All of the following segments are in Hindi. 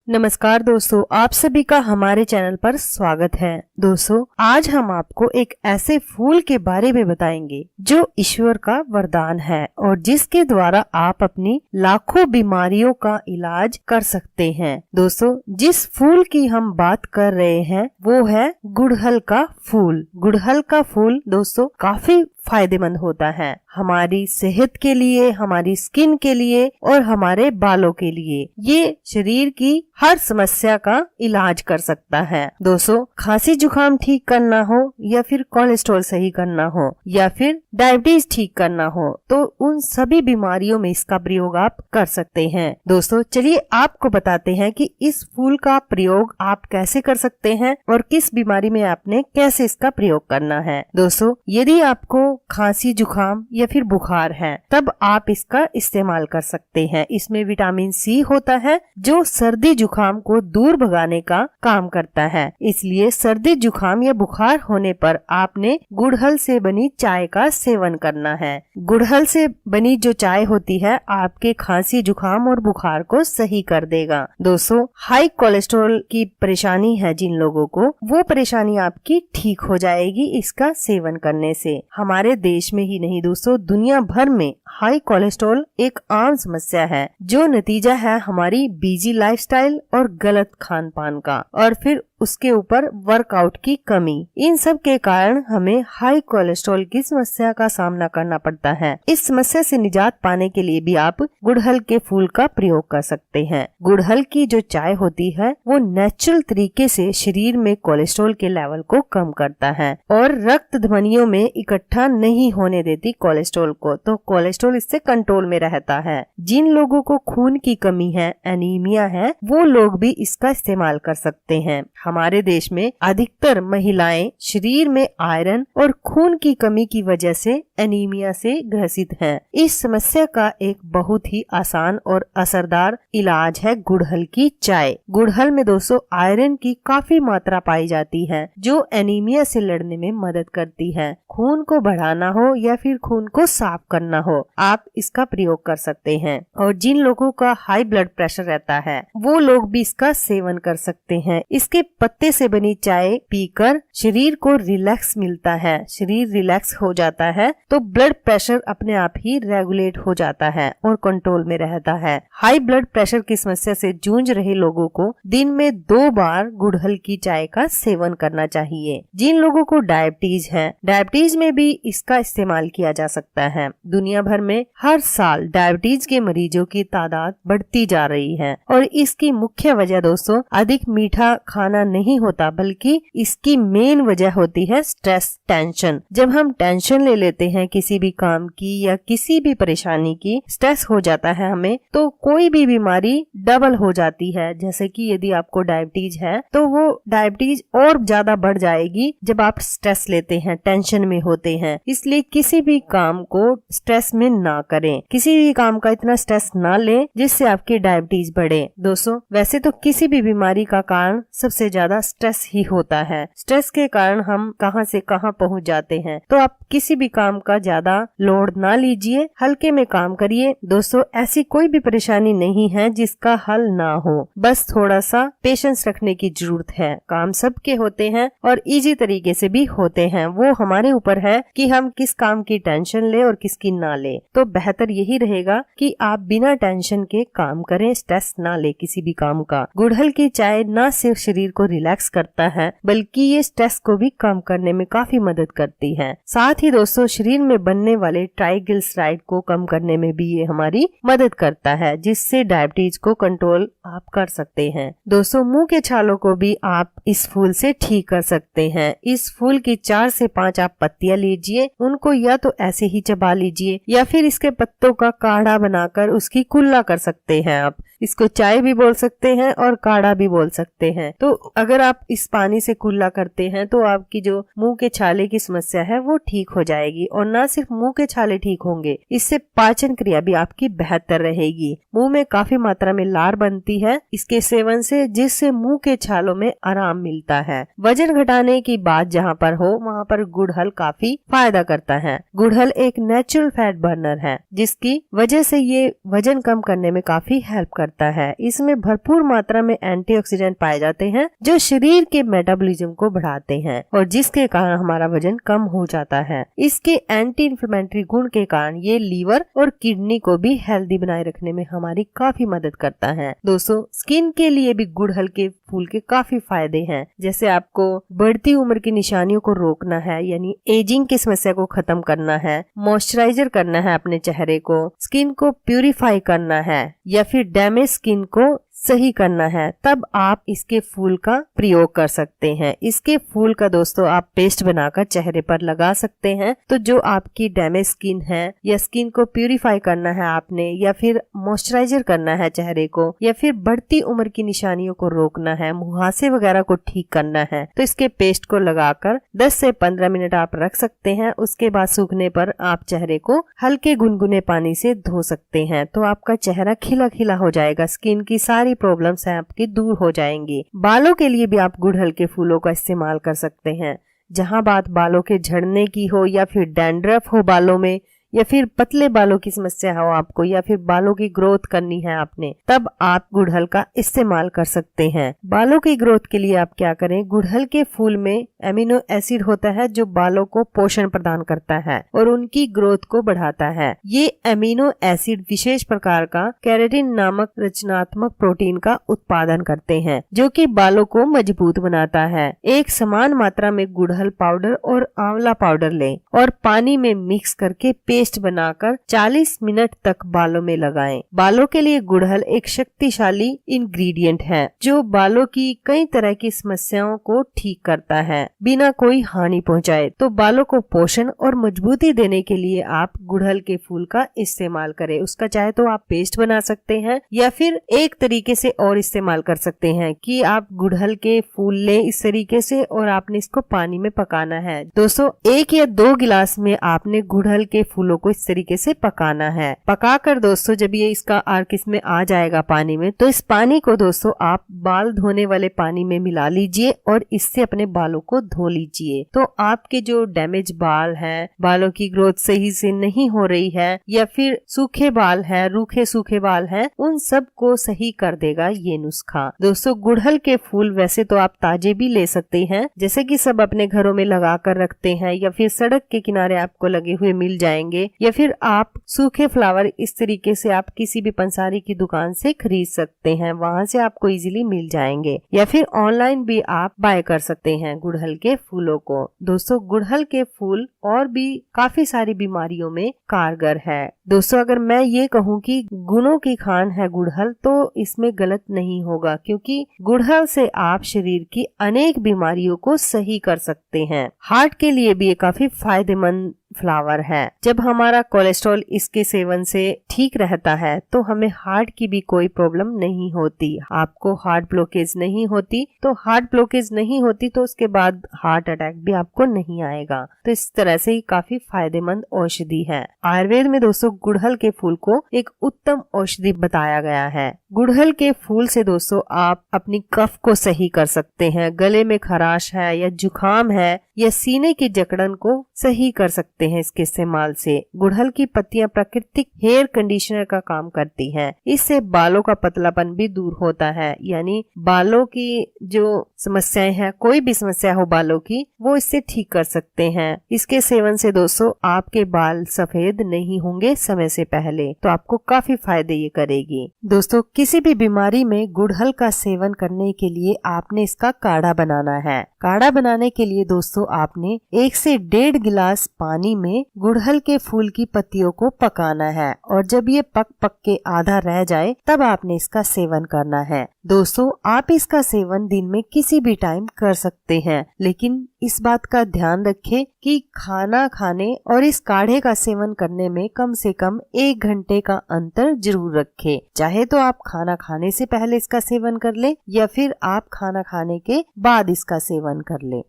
नमस्कार दोस्तों, आप सभी का हमारे चैनल पर स्वागत है। दोस्तों, आज हम आपको एक ऐसे फूल के बारे में बताएंगे जो ईश्वर का वरदान है और जिसके द्वारा आप अपनी लाखों बीमारियों का इलाज कर सकते हैं। दोस्तों, जिस फूल की हम बात कर रहे हैं वो है गुड़हल का फूल। गुड़हल का फूल दोस्तों काफी फायदेमंद होता है हमारी सेहत के लिए, हमारी स्किन के लिए और हमारे बालों के लिए। ये शरीर की हर समस्या का इलाज कर सकता है। दोस्तों, खांसी जुकाम ठीक करना हो या फिर कोलेस्ट्रॉल सही करना हो या फिर डायबिटीज ठीक करना हो, तो उन सभी बीमारियों में इसका प्रयोग आप कर सकते हैं। दोस्तों, चलिए आपको बताते हैं कि इस फूल का प्रयोग आप कैसे कर सकते हैं और किस बीमारी में आपने कैसे इसका प्रयोग करना है। दोस्तों, यदि आपको खांसी जुकाम या फिर बुखार है तब आप इसका इस्तेमाल कर सकते हैं। इसमें विटामिन सी होता है जो सर्दी जुकाम को दूर भगाने का काम करता है। इसलिए सर्दी जुकाम या बुखार होने पर आपने गुड़हल से बनी चाय का सेवन करना है। गुड़हल से बनी जो चाय होती है आपके खांसी जुकाम और बुखार को सही कर देगा। दोस्तों, हाई कोलेस्ट्रॉल की परेशानी है जिन लोगों को, वो परेशानी आपकी ठीक हो जाएगी इसका सेवन करने से। हमारे देश में ही नहीं दोस्तों, दुनिया भर में हाई कोलेस्ट्रॉल एक आम समस्या है जो नतीजा है हमारी बिजी लाइफस्टाइल और गलत खान पान का, और फिर उसके ऊपर वर्कआउट की कमी। इन सब के कारण हमें हाई कोलेस्ट्रॉल की समस्या का सामना करना पड़ता है। इस समस्या से निजात पाने के लिए भी आप गुड़हल के फूल का प्रयोग कर सकते हैं। गुड़हल की जो चाय होती है वो नेचुरल तरीके से शरीर में कोलेस्ट्रॉल के लेवल को कम करता है और रक्त धमनियों में इकट्ठा नहीं होने देती कोलेस्ट्रॉल को, तो कोलेस्ट्रॉल इससे कंट्रोल में रहता है। जिन लोगों को खून की कमी है, एनीमिया है, वो लोग भी इसका इस्तेमाल कर सकते हैं। हमारे देश में अधिकतर महिलाएं शरीर में आयरन और खून की कमी की वजह से एनीमिया से ग्रसित हैं। इस समस्या का एक बहुत ही आसान और असरदार इलाज है गुड़हल की चाय। गुड़हल में दोस्तों आयरन की काफी मात्रा पाई जाती है जो एनीमिया से लड़ने में मदद करती है। खून को बढ़ाना हो या फिर खून को साफ करना हो, आप इसका प्रयोग कर सकते हैं। और जिन लोगों का हाई ब्लड प्रेशर रहता है वो लोग भी इसका सेवन कर सकते हैं। इसके पत्ते से बनी चाय पीकर शरीर को रिलैक्स मिलता है, शरीर रिलैक्स हो जाता है तो ब्लड प्रेशर अपने आप ही रेगुलेट हो जाता है और कंट्रोल में रहता है। हाई ब्लड प्रेशर की समस्या से जूझ रहे लोगों को दिन में 2 बार गुड़हल की चाय का सेवन करना चाहिए। जिन लोगों को डायबिटीज है, डायबिटीज में भी इसका इस्तेमाल किया जा सकता है। दुनिया भर में हर साल डायबिटीज के मरीजों की तादाद बढ़ती जा रही है और इसकी मुख्य वजह दोस्तों अधिक मीठा खाना नहीं होता, बल्कि इसकी मेन वजह होती है स्ट्रेस, टेंशन। जब हम टेंशन ले लेते हैं किसी भी काम की या किसी भी परेशानी की, स्ट्रेस हो जाता है हमें, तो कोई भी बीमारी डबल हो जाती है। जैसे कि यदि आपको डायबिटीज है तो वो डायबिटीज और ज्यादा बढ़ जाएगी जब आप स्ट्रेस लेते हैं, टेंशन में होते हैं। इसलिए किसी भी काम को स्ट्रेस में ना करें, किसी भी काम का इतना स्ट्रेस ना लें जिससे आपकी डायबिटीज बढ़े। दोस्तों, वैसे तो किसी भी बीमारी का कारण सबसे ज्यादा स्ट्रेस ही होता है। स्ट्रेस के कारण हम कहां से कहां पहुंच जाते हैं, तो आप किसी भी काम का ज्यादा लोड ना लीजिए, हल्के में काम करिए। दोस्तों, ऐसी कोई भी परेशानी नहीं है जिसका हल ना हो, बस थोड़ा सा पेशेंस रखने की जरूरत है। काम सबके होते हैं और इजी तरीके से भी होते हैं, वो हमारे ऊपर है कि हम किस काम की टेंशन ले और किसकी ना ले। तो बेहतर यही रहेगा कि आप बिना टेंशन के काम करें, स्ट्रेस ना ले किसी भी काम का। गुड़हल की चाय न सिर्फ शरीर को रिलैक्स करता है बल्कि ये स्ट्रेस को भी कम करने में काफी मदद करती है। साथ ही दोस्तों शरीर में बनने वाले ट्राइग्लिसराइड को कम करने में भी ये हमारी मदद करता है, जिससे डायबिटीज को कंट्रोल आप कर सकते हैं। दोस्तों, मुंह के छालों को भी आप इस फूल से ठीक कर सकते हैं। इस फूल की 4 से 5 आप पत्तियां लीजिए, उनको या तो ऐसे ही चबा लीजिए या फिर इसके पत्तों का काढ़ा बनाकर उसकी कुल्ला कर सकते हैं। आप इसको चाय भी बोल सकते हैं और काढ़ा भी बोल सकते हैं। तो अगर आप इस पानी से कुल्ला करते हैं तो आपकी जो मुंह के छाले की समस्या है वो ठीक हो जाएगी। और न सिर्फ मुंह के छाले ठीक होंगे, इससे पाचन क्रिया भी आपकी बेहतर रहेगी। मुंह में काफी मात्रा में लार बनती है इसके सेवन से, जिससे मुंह के छालों में आराम मिलता है। वजन घटाने की बात जहाँ पर हो वहाँ पर गुड़हल काफी फायदा करता है। गुड़हल एक नेचुरल फैट बर्नर है जिसकी वजह से ये वजन कम करने में काफी हेल्प करता है। इसमें भरपूर मात्रा में एंटीऑक्सीडेंट पाए जाते हैं जो शरीर के मेटाबॉलिज्म को बढ़ाते हैं और जिसके कारण हमारा वजन कम हो जाता है। इसके एंटी इन्फ्लेमेटरी गुण के कारण ये लीवर और किडनी को भी हेल्दी बनाए रखने में हमारी काफी मदद करता है। दोस्तों, स्किन के लिए भी गुड़हल के फूल के काफी फायदे हैं। जैसे आपको बढ़ती उम्र की निशानियों को रोकना है, यानी एजिंग की समस्या को खत्म करना है, मॉइस्चराइजर करना है अपने चेहरे को, स्किन को प्यूरिफाई करना है या फिर डैमेज स्किन को सही करना है, तब आप इसके फूल का प्रयोग कर सकते हैं। इसके फूल का दोस्तों आप पेस्ट बनाकर चेहरे पर लगा सकते हैं। तो जो आपकी डैमेज स्किन है या स्किन को प्यूरिफाई करना है आपने, या फिर मॉइस्चराइजर करना है चेहरे को, या फिर बढ़ती उम्र की निशानियों को रोकना है, मुहासे वगैरह को ठीक करना है, तो इसके पेस्ट को लगाकर 10 से 15 मिनट आप रख सकते हैं। उसके बाद सूखने पर आप चेहरे को हल्के गुनगुने पानी से धो सकते हैं। तो आपका चेहरा खिला खिला हो जाएगा, स्किन की सारी प्रॉब्लम्स हैं आपकी दूर हो जाएंगी। बालों के लिए भी आप गुड़हल के फूलों का इस्तेमाल कर सकते हैं। जहां बात बालों के झड़ने की हो, या फिर डैंड्रफ हो बालों में, या फिर पतले बालों की समस्या हो आपको, या फिर बालों की ग्रोथ करनी है आपने, तब आप गुड़हल का इस्तेमाल कर सकते हैं। बालों की ग्रोथ के लिए आप क्या करें, गुड़हल के फूल में एमिनो एसिड होता है जो बालों को पोषण प्रदान करता है और उनकी ग्रोथ को बढ़ाता है। ये एमिनो एसिड विशेष प्रकार का केराटिन नामक रचनात्मक प्रोटीन का उत्पादन करते हैं जो कि बालों को मजबूत बनाता है। एक समान मात्रा में गुड़हल पाउडर और आंवला पाउडर लें और पानी में मिक्स करके पेस्ट बनाकर 40 मिनट तक बालों में लगाएं। बालों के लिए गुड़हल एक शक्तिशाली इंग्रेडिएंट है जो बालों की कई तरह की समस्याओं को ठीक करता है बिना कोई हानि पहुंचाए। तो बालों को पोषण और मजबूती देने के लिए आप गुड़हल के फूल का इस्तेमाल करें। उसका चाहे तो आप पेस्ट बना सकते हैं या फिर एक तरीके से और इस्तेमाल कर सकते हैं कि आप गुड़हल के फूल लें इस तरीके से और आपने इसको पानी में पकाना है। दोस्तों, 1 या 2 गिलास में आपने गुड़हल के फूलों को इस तरीके से पकाना है। पकाकर दोस्तों जब ये इसका अर्क इसमें आ जाएगा पानी में, तो इस पानी को दोस्तों आप बाल धोने वाले पानी में मिला लीजिए और इससे अपने बालों को धो लीजिए। तो आपके जो डैमेज बाल हैं, बालों की ग्रोथ सही से नहीं हो रही है, या फिर सूखे बाल हैं, रूखे सूखे बाल हैं, उन सब को सही कर देगा ये नुस्खा। दोस्तों, गुड़हल के फूल वैसे तो आप ताजे भी ले सकते हैं, जैसे कि सब अपने घरों में लगा कर रखते हैं, या फिर सड़क के किनारे आपको लगे हुए मिल जाएंगे, या फिर आप सूखे फ्लावर इस तरीके से आप किसी भी पंसारी की दुकान से खरीद सकते हैं, वहां से आपको इजीली मिल जाएंगे, या फिर ऑनलाइन भी आप बाय कर सकते हैं गुड़हल के फूलों को। दोस्तों, गुड़हल के फूल और भी काफी सारी बीमारियों में कारगर है। दोस्तों, अगर मैं ये कहूँ कि गुणों की खान है गुड़हल, तो इसमें गलत नहीं होगा, क्योंकि गुड़हल से आप शरीर की अनेक बीमारियों को सही कर सकते हैं। हार्ट के लिए भी ये काफी फायदेमंद फ्लावर है। जब हमारा कोलेस्ट्रॉल इसके सेवन से ठीक रहता है तो हमें हार्ट की भी कोई प्रॉब्लम नहीं होती। आपको हार्ट ब्लॉकेज नहीं होती, तो हार्ट ब्लॉकेज नहीं होती तो उसके बाद हार्ट अटैक भी आपको नहीं आएगा। तो इस तरह से ही काफी फायदेमंद औषधि है। आयुर्वेद में दोस्तों गुड़हल के फूल को एक उत्तम औषधि बताया गया है। गुड़हल के फूल से दोस्तों आप अपनी कफ को सही कर सकते हैं। गले में खराश है या जुकाम है या सीने की जकड़न को सही कर सकते हैं इसके इस्तेमाल से। गुड़हल की पत्तियां प्राकृतिक हेयर कंडीशनर का काम करती हैं। इससे बालों का पतलापन भी दूर होता है, यानी बालों की जो समस्याएं हैं, कोई भी समस्या हो बालों की, वो इससे ठीक कर सकते हैं। इसके सेवन से दोस्तों आपके बाल सफेद नहीं होंगे समय से पहले, तो आपको काफी फायदे ये करेगी। दोस्तों, किसी भी बीमारी में गुड़हल का सेवन करने के लिए आपने इसका काढ़ा बनाना है। काढ़ा बनाने के लिए दोस्तों आपने 1 से 1.5 गिलास पानी में गुड़हल के फूल की पत्तियों को पकाना है और जब ये पक के आधा रह जाए तब आपने इसका सेवन करना है। दोस्तों, आप इसका सेवन दिन में किसी भी टाइम कर सकते हैं, लेकिन इस बात का ध्यान रखें कि खाना खाने और इस काढ़े का सेवन करने में कम से कम 1 घंटे का अंतर जरूर रखें। चाहे तो आप खाना खाने से पहले इसका सेवन कर लें या फिर आप खाना खाने के बाद इसका सेवन कर लें।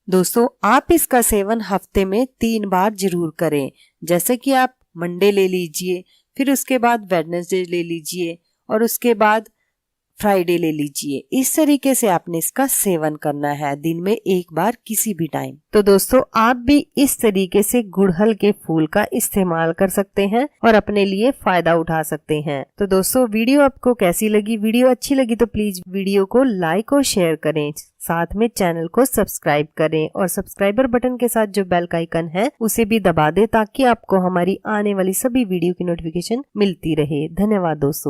दोस्तों, आप इसका सेवन हफ्ते में 3 बार जरूर करें। जैसे कि आप मंडे ले लीजिए, फिर उसके बाद वेडनेसडे ले लीजिए और उसके बाद फ्राइडे ले लीजिए। इस तरीके से आपने इसका सेवन करना है दिन में एक बार किसी भी टाइम। तो दोस्तों आप भी इस तरीके से गुड़हल के फूल का इस्तेमाल कर सकते हैं और अपने लिए फायदा उठा सकते हैं। तो दोस्तों वीडियो आपको कैसी लगी? वीडियो अच्छी लगी तो प्लीज वीडियो को लाइक और शेयर करें, साथ में चैनल को सब्सक्राइब करें और सब्सक्राइबर बटन के साथ जो बेल का आइकन है उसे भी दबा दें ताकि आपको हमारी आने वाली सभी वीडियो की नोटिफिकेशन मिलती रहे। धन्यवाद दोस्तों।